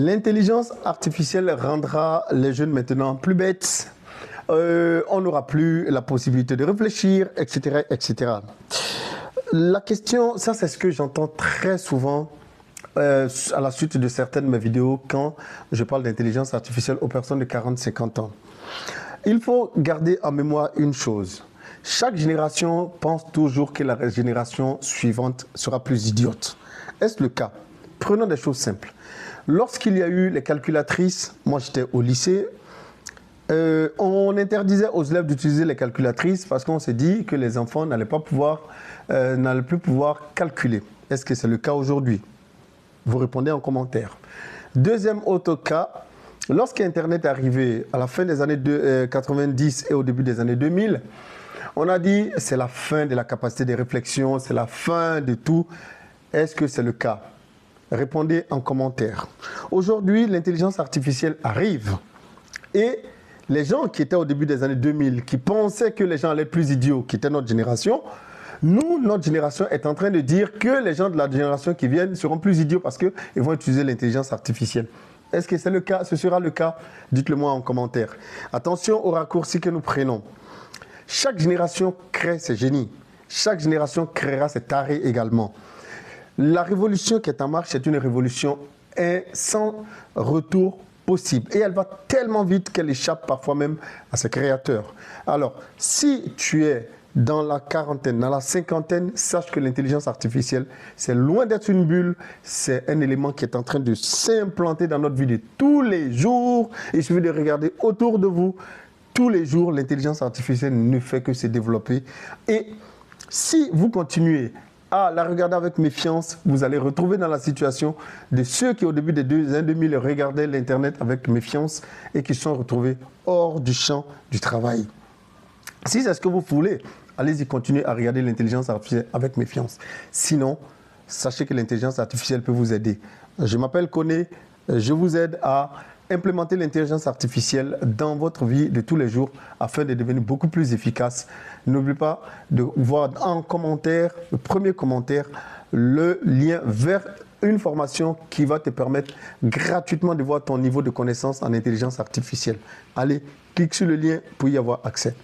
L'intelligence artificielle rendra les jeunes maintenant plus bêtes. On n'aura plus la possibilité de réfléchir, etc., etc. La question, ça c'est ce que j'entends très souvent à la suite de certaines de mes vidéos quand je parle d'intelligence artificielle aux personnes de 40-50 ans. Il faut garder en mémoire une chose. Chaque génération pense toujours que la génération suivante sera plus idiote. Est-ce le cas? Prenons des choses simples. Lorsqu'il y a eu les calculatrices, moi j'étais au lycée, on interdisait aux élèves d'utiliser les calculatrices parce qu'on s'est dit que les enfants n'allaient plus pouvoir calculer. Est-ce que c'est le cas aujourd'hui? Vous répondez en commentaire. Deuxième autre cas, lorsqu'Internet est arrivé à la fin des années 90 et au début des années 2000, on a dit c'est la fin de la capacité de réflexion, c'est la fin de tout. Est-ce que c'est le cas? Répondez en commentaire. Aujourd'hui, l'intelligence artificielle arrive et les gens qui étaient au début des années 2000, qui pensaient que les gens allaient être plus idiots, qui étaient notre génération, nous, notre génération est en train de dire que les gens de la génération qui viennent seront plus idiots parce qu'ils vont utiliser l'intelligence artificielle. Est-ce que c'est le cas? Ce sera le cas? Dites-le moi en commentaire. Attention aux raccourcis que nous prenons. Chaque génération crée ses génies. Chaque génération créera ses tarés également. La révolution qui est en marche, c'est une révolution sans retour possible. Et elle va tellement vite qu'elle échappe parfois même à ses créateurs. Alors, si tu es dans la quarantaine, dans la cinquantaine, sache que l'intelligence artificielle, c'est loin d'être une bulle, c'est un élément qui est en train de s'implanter dans notre vie de tous les jours. Il suffit de regarder autour de vous. Tous les jours, l'intelligence artificielle ne fait que se développer. Et si vous continuez à la regarder avec méfiance, vous allez retrouver dans la situation de ceux qui au début des années 2000 regardaient l'Internet avec méfiance et qui sont retrouvés hors du champ du travail. Si c'est ce que vous voulez, allez-y, continuez à regarder l'intelligence artificielle avec méfiance. Sinon, sachez que l'intelligence artificielle peut vous aider. Je m'appelle Koné, je vous aide à implémenter l'intelligence artificielle dans votre vie de tous les jours afin de devenir beaucoup plus efficace. N'oubliez pas de voir en commentaire, le premier commentaire, le lien vers une formation qui va te permettre gratuitement de voir ton niveau de connaissance en intelligence artificielle. Allez, clique sur le lien pour y avoir accès.